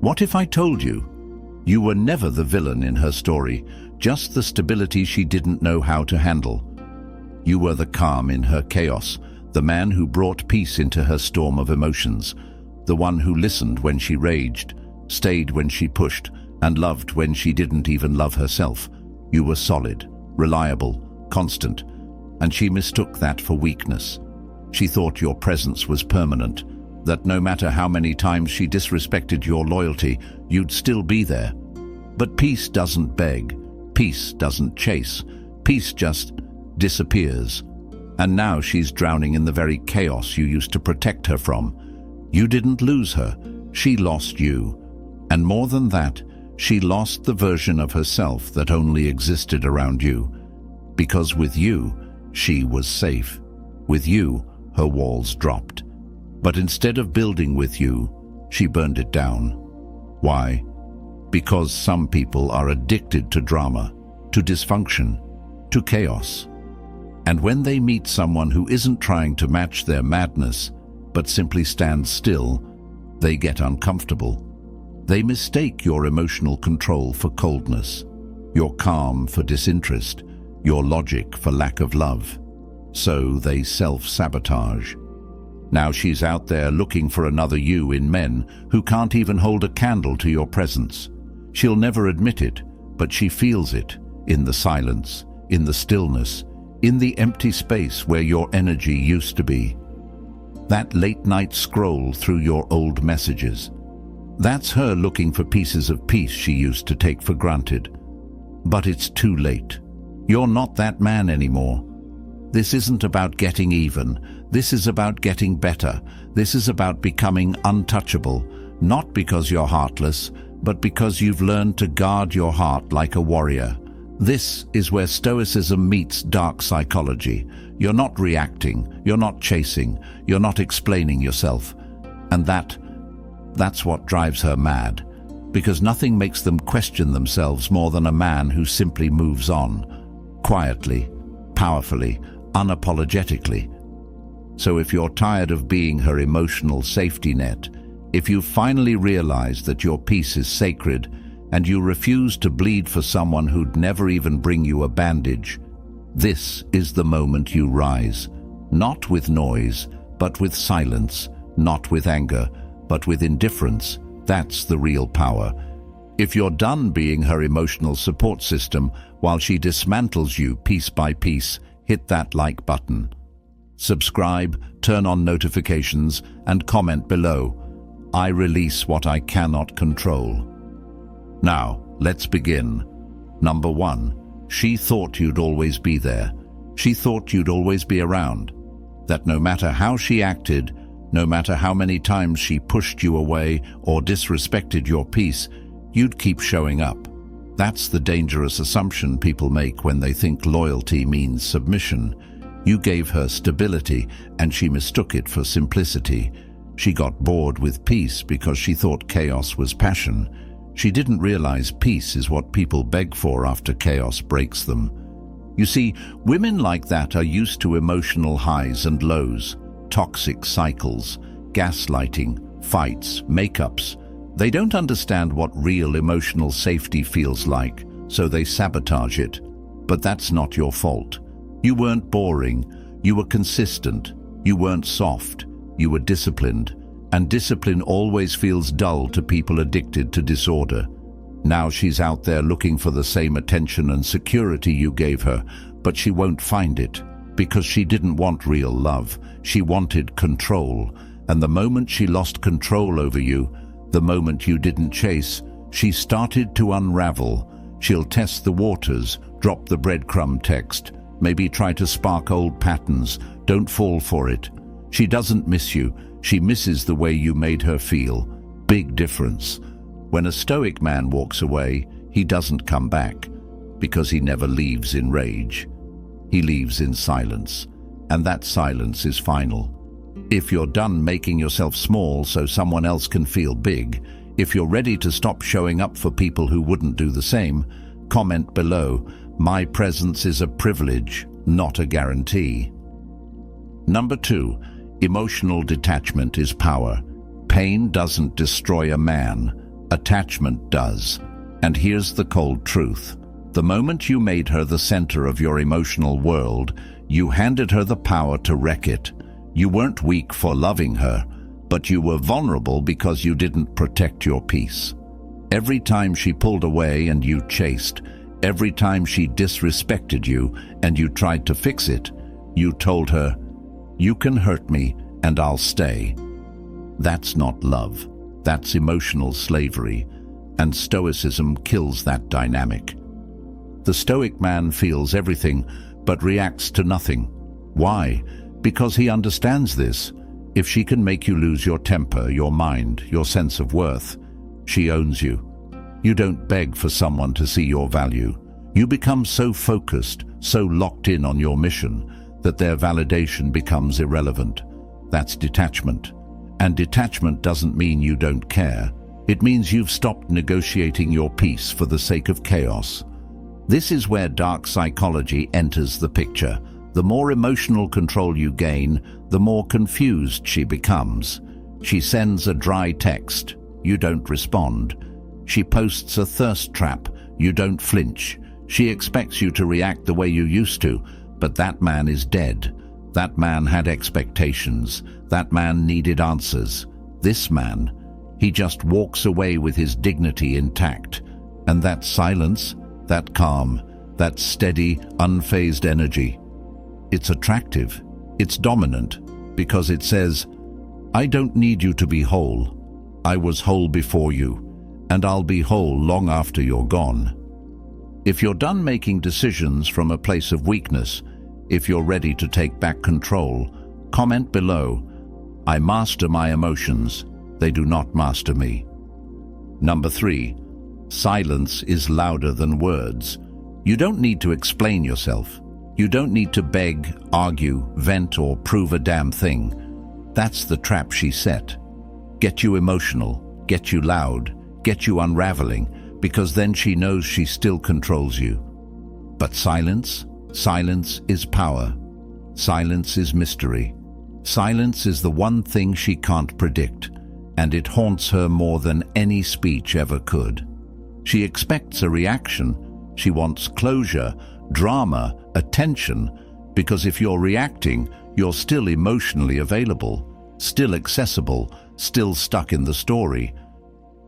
What if I told you? You were never the villain in her story, just the stability she didn't know how to handle. You were the calm in her chaos, the man who brought peace into her storm of emotions, the one who listened when she raged, stayed when she pushed, and loved when she didn't even love herself. You were solid, reliable, constant, and she mistook that for weakness. She thought your presence was permanent, that no matter how many times she disrespected your loyalty, you'd still be there. But peace doesn't beg, peace doesn't chase, peace just disappears. And now she's drowning in the very chaos you used to protect her from. You didn't lose her, she lost you. And more than that, she lost the version of herself that only existed around you. Because with you, she was safe. With you, her walls dropped. But instead of building with you, she burned it down. Why? Because some people are addicted to drama, to dysfunction, to chaos. And when they meet someone who isn't trying to match their madness, but simply stands still, they get uncomfortable. They mistake your emotional control for coldness, your calm for disinterest, your logic for lack of love. So they self-sabotage. Now she's out there looking for another you in men who can't even hold a candle to your presence. She'll never admit it, but she feels it, in the silence, in the stillness, in the empty space where your energy used to be. That late-night scroll through your old messages. That's her looking for pieces of peace she used to take for granted. But it's too late. You're not that man anymore. This isn't about getting even. This is about getting better. This is about becoming untouchable, not because you're heartless, but because you've learned to guard your heart like a warrior. This is where Stoicism meets dark psychology. You're not reacting, you're not chasing, you're not explaining yourself. And that's what drives her mad, because nothing makes them question themselves more than a man who simply moves on, quietly, powerfully, unapologetically. So if you're tired of being her emotional safety net, if you've finally realized that your peace is sacred and you refuse to bleed for someone who'd never even bring you a bandage, this is the moment you rise. Not with noise, but with silence. Not with anger, but with indifference. That's the real power. If you're done being her emotional support system while she dismantles you piece by piece, hit that like button. Subscribe, turn on notifications, and comment below. I release what I cannot control. Now, let's begin. Number 1. She thought you'd always be there. She thought you'd always be around. That no matter how she acted, no matter how many times she pushed you away or disrespected your peace, you'd keep showing up. That's the dangerous assumption people make when they think loyalty means submission. You gave her stability, and she mistook it for simplicity. She got bored with peace because she thought chaos was passion. She didn't realize peace is what people beg for after chaos breaks them. You see, women like that are used to emotional highs and lows, toxic cycles, gaslighting, fights, makeups. They don't understand what real emotional safety feels like, so they sabotage it. But that's not your fault. You weren't boring, you were consistent, you weren't soft, you were disciplined, and discipline always feels dull to people addicted to disorder. Now she's out there looking for the same attention and security you gave her, but she won't find it, because she didn't want real love. She wanted control, and the moment she lost control over you, the moment you didn't chase, she started to unravel. She'll test the waters, drop the breadcrumb text, maybe try to spark old patterns. Don't fall for it. She doesn't miss you. She misses the way you made her feel. Big difference. When a stoic man walks away, he doesn't come back, because he never leaves in rage. He leaves in silence, and that silence is final. If you're done making yourself small so someone else can feel big, if you're ready to stop showing up for people who wouldn't do the same, comment below. My presence is a privilege, not a guarantee. Number 2. Emotional detachment is power. Pain doesn't destroy a Attachment does. And here's the cold truth. The moment you made her the center of your emotional world, you handed her the power to wreck it. You weren't weak for loving her, but you were vulnerable because you didn't protect your peace. Every time she pulled away and you chased, every time she disrespected you and you tried to fix it, you told her, "You can hurt me and I'll stay." That's not love. That's emotional slavery, and Stoicism kills that dynamic. The Stoic man feels everything but reacts to nothing. Why? Because he understands this. If she can make you lose your temper, your mind, your sense of worth, she owns you. You don't beg for someone to see your value. You become so focused, so locked in on your mission, that their validation becomes irrelevant. That's detachment. And detachment doesn't mean you don't care. It means you've stopped negotiating your peace for the sake of chaos. This is where dark psychology enters the picture. The more emotional control you gain, the more confused she becomes. She sends a dry text. You don't respond. She posts a thirst trap. You don't flinch. She expects you to react the way you used to, but that man is dead. That man had expectations. That man needed answers. This man, he just walks away with his dignity intact. And that silence, that calm, that steady, unfazed energy, it's attractive. It's dominant, because it says, "I don't need you to be whole. I was whole before you, and I'll be whole long after you're gone." If you're done making decisions from a place of weakness, if you're ready to take back control, comment below, "I master my emotions. They do not master me." Number 3, silence is louder than words. You don't need to explain yourself. You don't need to beg, argue, vent, or prove a damn thing. That's the trap she set. Get you emotional, get you loud, get you unraveling, because then she knows she still controls you. But silence? Silence is power. Silence is mystery. Silence is the one thing she can't predict, and it haunts her more than any speech ever could. She expects a reaction. She wants closure, drama, attention, because if you're reacting, you're still emotionally available, still accessible, still stuck in the story.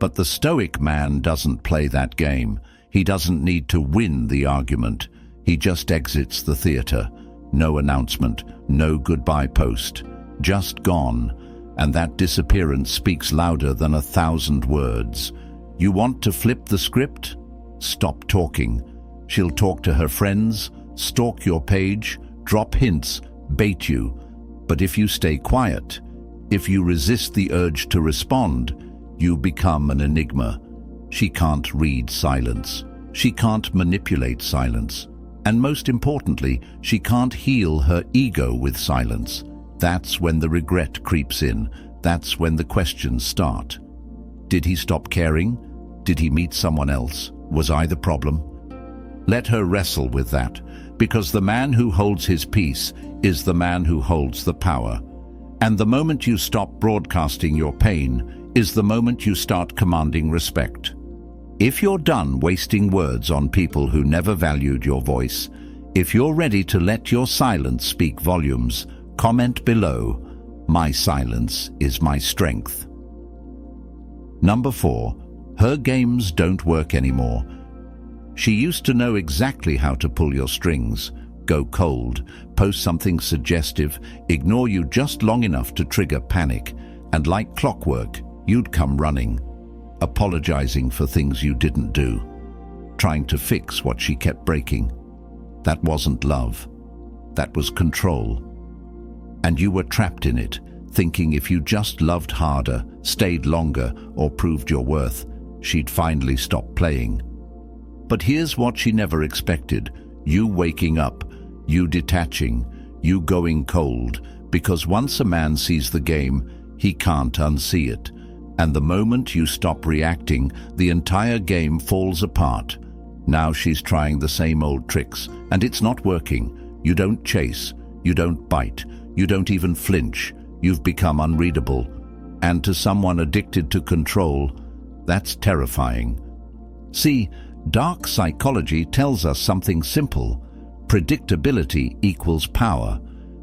But the Stoic man doesn't play that game. He doesn't need to win the argument. He just exits the theater. No announcement, no goodbye post. Just gone. And that disappearance speaks louder than 1,000 words. You want to flip the script? Stop talking. She'll talk to her friends, stalk your page, drop hints, bait you. But if you stay quiet, if you resist the urge to respond, you become an enigma. She can't read silence. She can't manipulate silence. And most importantly, she can't heal her ego with silence. That's when the regret creeps in. That's when the questions start. Did he stop caring? Did he meet someone else? Was I the problem? Let her wrestle with that, because the man who holds his peace is the man who holds the power. And the moment you stop broadcasting your pain is the moment you start commanding respect. If you're done wasting words on people who never valued your voice, if you're ready to let your silence speak volumes, comment below, "My silence is my strength." Number 4, her games don't work anymore. She used to know exactly how to pull your strings, go cold, post something suggestive, ignore you just long enough to trigger panic, and like clockwork, you'd come running, apologizing for things you didn't do, trying to fix what she kept breaking. That wasn't love. That was control. And you were trapped in it, thinking if you just loved harder, stayed longer, or proved your worth, she'd finally stop playing. But here's what she never expected: you waking up, you detaching, you going cold, because once a man sees the game, he can't unsee it. And the moment you stop reacting, the entire game falls apart. Now she's trying the same old tricks, and it's not working. You don't chase, you don't bite, you don't even flinch. You've become unreadable. And to someone addicted to control, That's terrifying. See, dark psychology tells us something simple. Predictability equals power.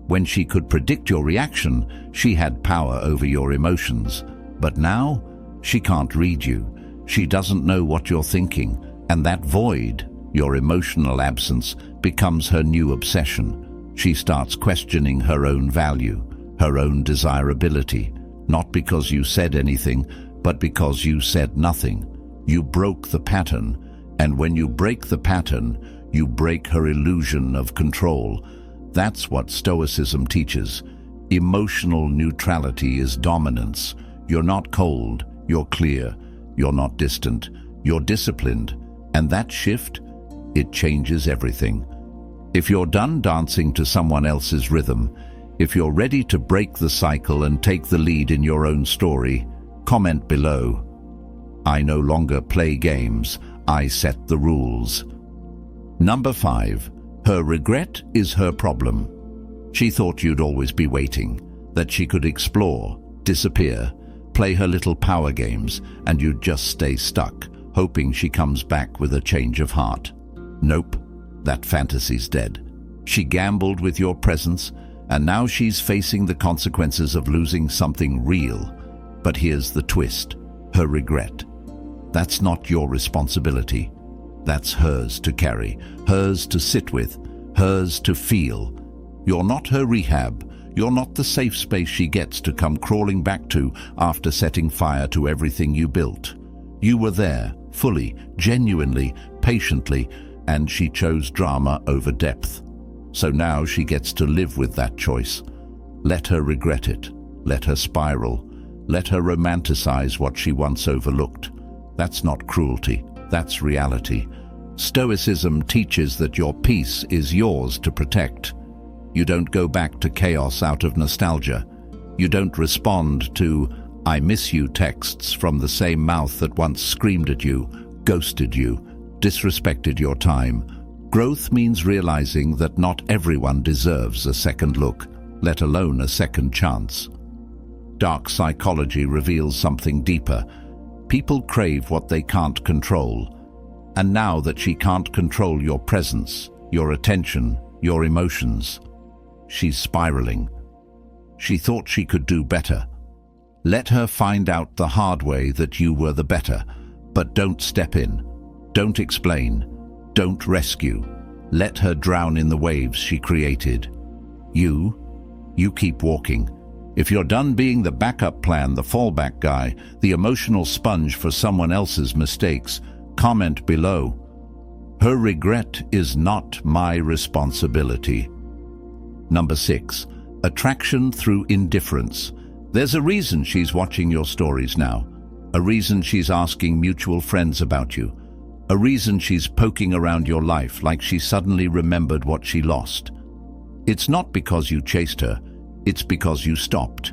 When she could predict your reaction, she had power over your emotions. But now, she can't read you. She doesn't know what you're thinking, and that void, your emotional absence, becomes her new obsession. She starts questioning her own value, her own desirability, not because you said anything, but because you said nothing. You broke the pattern, and when you break the pattern, you break her illusion of control. That's what Stoicism teaches. Emotional neutrality is dominance. You're not cold, you're clear. You're not distant, you're disciplined. And that shift, it changes everything. If you're done dancing to someone else's rhythm, if you're ready to break the cycle and take the lead in your own story, comment below. I no longer play games, I set the rules. Number 5. Her regret is her problem. She thought you'd always be waiting, that she could explore, disappear, play her little power games, and you'd just stay stuck, hoping she comes back with a change of heart. Nope, that fantasy's dead. She gambled with your presence, and now she's facing the consequences of losing something real. But here's the twist, her regret. That's not your responsibility. That's hers to carry, hers to sit with, hers to feel. You're not her rehab. You're not the safe space she gets to come crawling back to after setting fire to everything you built. You were there, fully, genuinely, patiently, and she chose drama over depth. So now she gets to live with that choice. Let her regret it. Let her spiral. Let her romanticize what she once overlooked. That's not cruelty. That's reality. Stoicism teaches that your peace is yours to protect. You don't go back to chaos out of nostalgia. You don't respond to "I miss you" texts from the same mouth that once screamed at you, ghosted you, disrespected your time. Growth means realizing that not everyone deserves a second look, let alone a second chance. Dark psychology reveals something deeper. People crave what they can't control. And now that she can't control your presence, your attention, your emotions, she's spiraling. She thought she could do better. Let her find out the hard way that you were the better, but don't step in. Don't explain. Don't rescue. Let her drown in the waves she created. You keep walking. If you're done being the backup plan, the fallback guy, the emotional sponge for someone else's mistakes, comment below. Her regret is not my responsibility. Number 6. Attraction through indifference. There's a reason she's watching your stories now. A reason she's asking mutual friends about you. A reason she's poking around your life like she suddenly remembered what she lost. It's not because you chased her. It's because you stopped.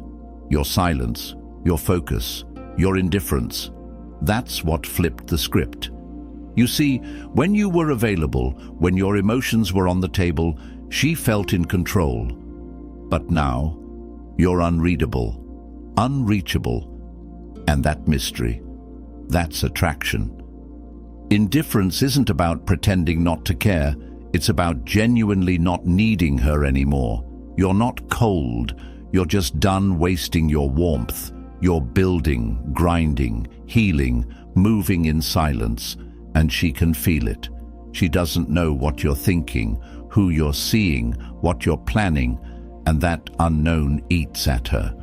Your silence, your focus, your indifference. That's what flipped the script. You see, when you were available, when your emotions were on the table, she felt in control. But now, you're unreadable, unreachable, and that mystery, that's attraction. Indifference isn't about pretending not to care, it's about genuinely not needing her anymore. You're not cold, you're just done wasting your warmth. You're building, grinding, healing, moving in silence, and she can feel it. She doesn't know what you're thinking, who you're seeing, what you're planning, and that unknown eats at her.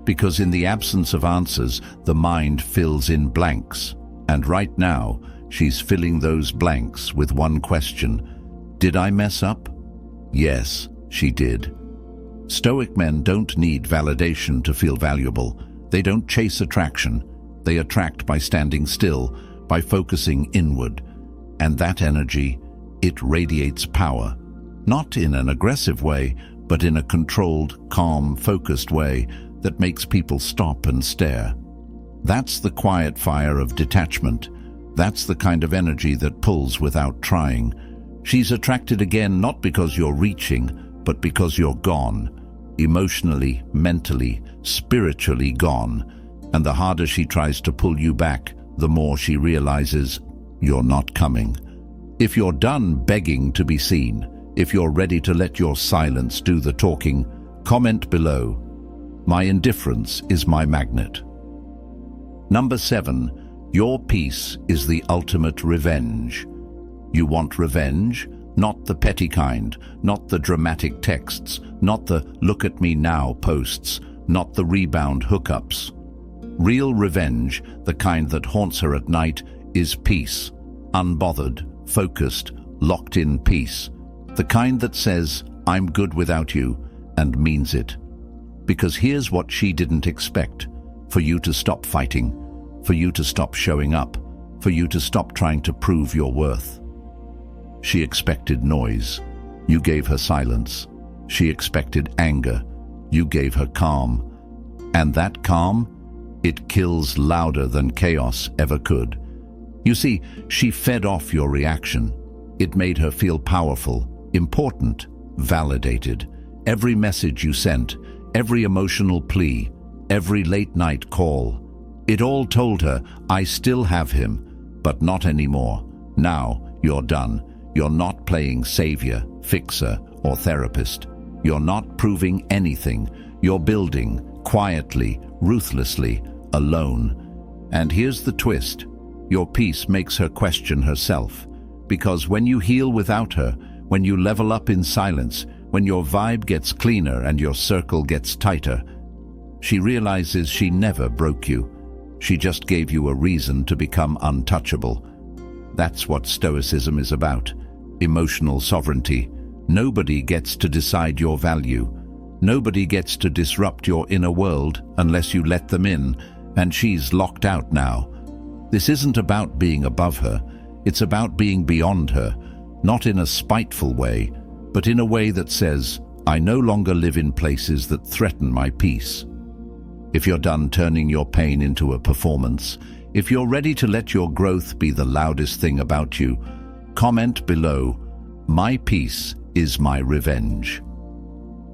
Because in the absence of answers, the mind fills in blanks. And right now, she's filling those blanks with one question. Did I mess up? Yes, she did. Stoic men don't need validation to feel valuable. They don't chase attraction. They attract by standing still, by focusing inward. And that energy, it radiates power. Not in an aggressive way, but in a controlled, calm, focused way that makes people stop and stare. That's the quiet fire of detachment. That's the kind of energy that pulls without trying. She's attracted again not because you're reaching, but because you're gone. Emotionally, mentally, spiritually gone. And the harder she tries to pull you back, the more she realizes you're not coming. If you're done begging to be seen, if you're ready to let your silence do the talking, comment below. My indifference is my magnet. Number 7. Your peace is the ultimate revenge. You want revenge? Not the petty kind, not the dramatic texts, not the "look at me now" posts, not the rebound hookups. Real revenge, the kind that haunts her at night, is peace. Unbothered, focused, locked-in peace. The kind that says, "I'm good without you," and means it. Because here's what she didn't expect: for you to stop fighting, for you to stop showing up, for you to stop trying to prove your worth. She expected noise. You gave her silence. She expected anger. You gave her calm. And that calm, it kills louder than chaos ever could. You see, she fed off your reaction. It made her feel powerful, important, validated. Every message you sent, every emotional plea, every late-night call, it all told her, "I still have him, but not anymore. Now you're done. You're not playing savior, fixer, or therapist. You're not proving anything. You're building, quietly, ruthlessly, alone." And here's the twist. Your peace makes her question herself. Because when you heal without her, when you level up in silence, when your vibe gets cleaner and your circle gets tighter, she realizes she never broke you. She just gave you a reason to become untouchable. That's what Stoicism is about. Emotional sovereignty. Nobody gets to decide your value. Nobody gets to disrupt your inner world unless you let them in, and she's locked out now. This isn't about being above her. It's about being beyond her, not in a spiteful way, but in a way that says, "I no longer live in places that threaten my peace." If you're done turning your pain into a performance, if you're ready to let your growth be the loudest thing about you, comment below, "My peace is my revenge."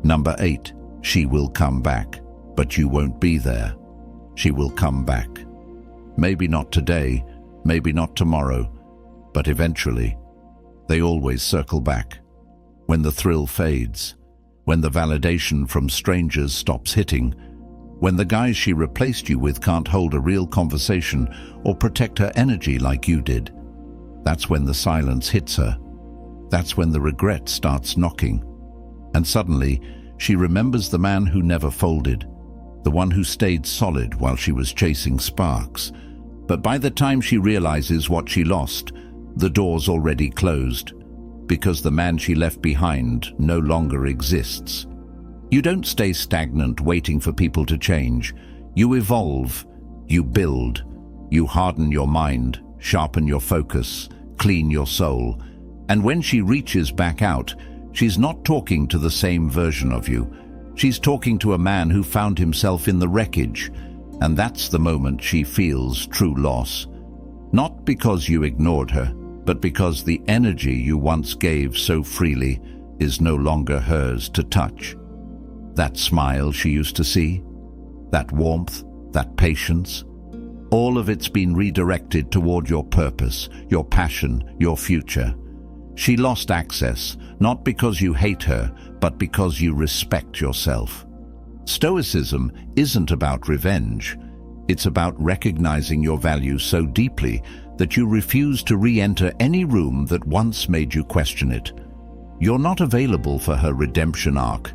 Number 8. She will come back, but you won't be there. She will come back. Maybe not today, maybe not tomorrow, but eventually. They always circle back. When the thrill fades, when the validation from strangers stops hitting, when the guys she replaced you with can't hold a real conversation or protect her energy like you did. That's when the silence hits her. That's when the regret starts knocking. And suddenly, she remembers the man who never folded, the one who stayed solid while she was chasing sparks. But by the time she realizes what she lost, the door's already closed, because the man she left behind no longer exists. You don't stay stagnant waiting for people to change. You evolve, you build, you harden your mind, sharpen your focus, clean your soul. And when she reaches back out, she's not talking to the same version of you. She's talking to a man who found himself in the wreckage, and that's the moment she feels true loss. Not because you ignored her, but because the energy you once gave so freely is no longer hers to touch. That smile she used to see, that warmth, that patience, all of it's been redirected toward your purpose, your passion, your future. She lost access, not because you hate her, but because you respect yourself. Stoicism isn't about revenge. It's about recognizing your value so deeply that you refuse to re-enter any room that once made you question it. You're not available for her redemption arc.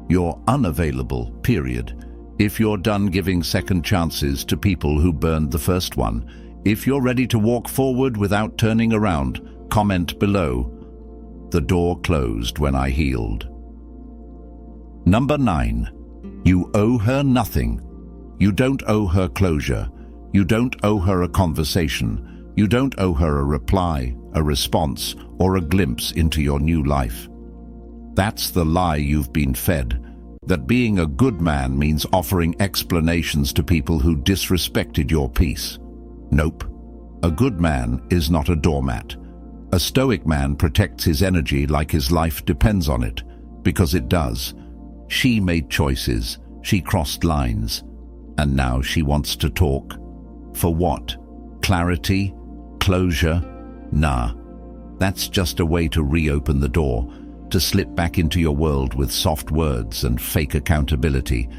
You're unavailable, period. If you're done giving second chances to people who burned the first one, if you're ready to walk forward without turning around, comment below. The door closed when I healed. Number 9. You owe her nothing. You don't owe her closure. You don't owe her a conversation. You don't owe her a reply, a response, or a glimpse into your new life. That's the lie you've been fed, that being a good man means offering explanations to people who disrespected your peace. Nope. A good man is not a doormat. A stoic man protects his energy like his life depends on it, because it does. She made choices, she crossed lines, and now she wants to talk. For what? Clarity? Closure? Nah. That's just a way to reopen the door, to slip back into your world with soft words and fake accountability.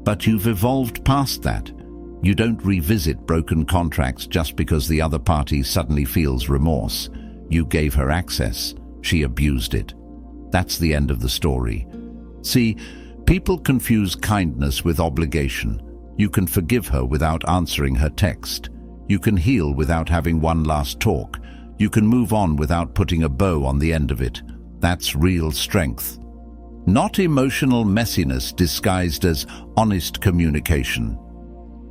But you've evolved past that. You don't revisit broken contracts just because the other party suddenly feels remorse. You gave her access. She abused it. That's the end of the story. See, people confuse kindness with obligation. You can forgive her without answering her text. You can heal without having one last talk. You can move on without putting a bow on the end of it. That's real strength. Not emotional messiness disguised as honest communication.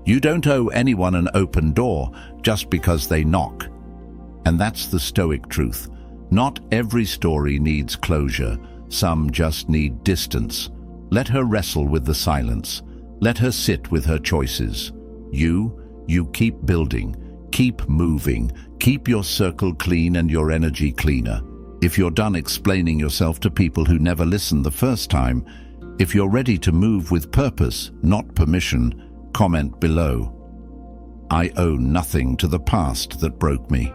You don't owe anyone an open door just because they knock. And that's the Stoic truth. Not every story needs closure. Some just need distance. Let her wrestle with the silence. Let her sit with her choices. You keep building, keep moving, keep your circle clean and your energy cleaner. If you're done explaining yourself to people who never listened the first time, if you're ready to move with purpose, not permission, comment below. I owe nothing to the past that broke me.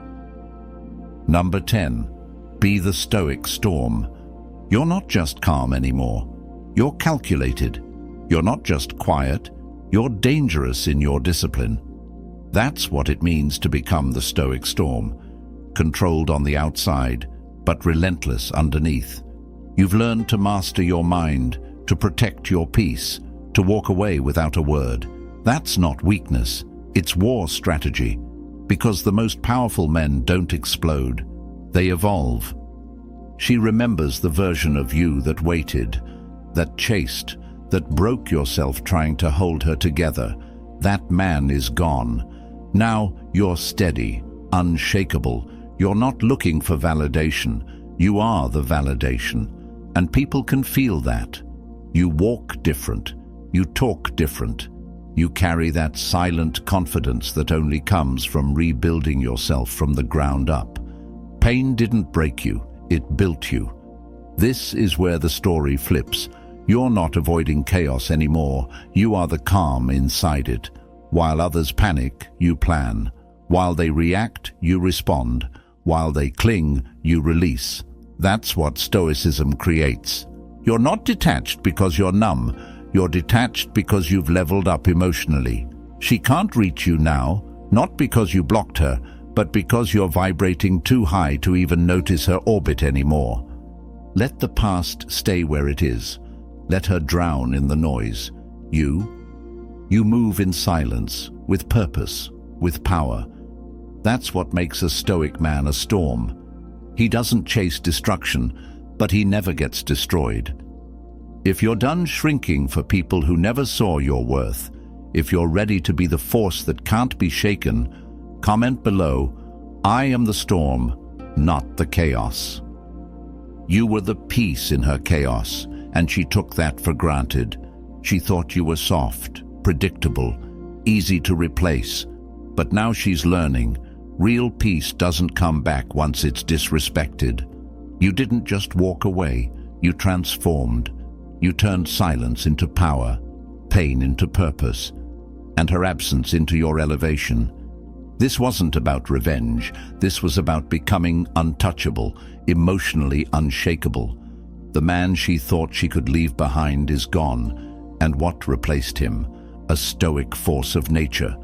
Number 10. Be the Stoic storm. You're not just calm anymore. You're calculated. You're not just quiet. You're dangerous in your discipline. That's what it means to become the Stoic storm. Controlled on the outside, but relentless underneath. You've learned to master your mind, to protect your peace, to walk away without a word. That's not weakness. It's war strategy. Because the most powerful men don't explode. They evolve. She remembers the version of you that waited, that chased, that broke yourself trying to hold her together. That man is gone. Now you're steady, unshakable. You're not looking for validation. You are the validation. And people can feel that. You walk different. You talk different. You carry that silent confidence that only comes from rebuilding yourself from the ground up. Pain didn't break you, it built you. This is where the story flips. You're not avoiding chaos anymore. You are the calm inside it. While others panic, you plan. While they react, you respond. While they cling, you release. That's what Stoicism creates. You're not detached because you're numb. You're detached because you've leveled up emotionally. She can't reach you now, not because you blocked her, but because you're vibrating too high to even notice her orbit anymore. Let the past stay where it is. Let her drown in the noise. You move in silence, with purpose, with power. That's what makes a Stoic man a storm. He doesn't chase destruction, but he never gets destroyed. If you're done shrinking for people who never saw your worth, if you're ready to be the force that can't be shaken, comment below, I am the storm, not the chaos. You were the peace in her chaos, and she took that for granted. She thought you were soft, predictable, easy to replace. But now she's learning, real peace doesn't come back once it's disrespected. You didn't just walk away, you transformed. You turned silence into power, pain into purpose, and her absence into your elevation. This wasn't about revenge. This was about becoming untouchable, emotionally unshakable. The man she thought she could leave behind is gone, and what replaced him? A Stoic force of nature,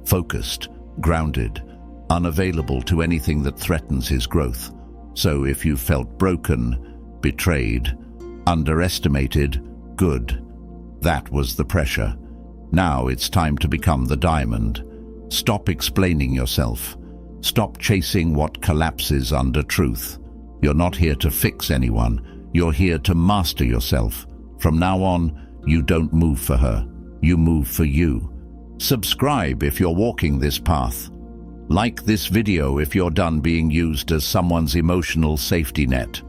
focused, grounded, unavailable to anything that threatens his growth. So if you felt broken, betrayed, underestimated, good. That was the pressure. Now it's time to become the diamond. Stop explaining yourself. Stop chasing what collapses under truth. You're not here to fix anyone. You're here to master yourself. From now on, you don't move for her. You move for you. Subscribe if you're walking this path. Like this video if you're done being used as someone's emotional safety net.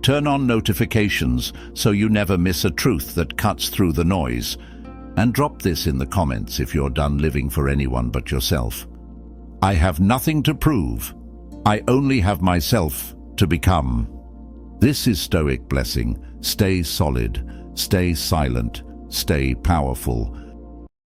Turn on notifications so you never miss a truth that cuts through the noise. And drop this in the comments if you're done living for anyone but yourself. I have nothing to prove. I only have myself to become. This is Stoic Blessing. Stay solid, stay silent, stay powerful,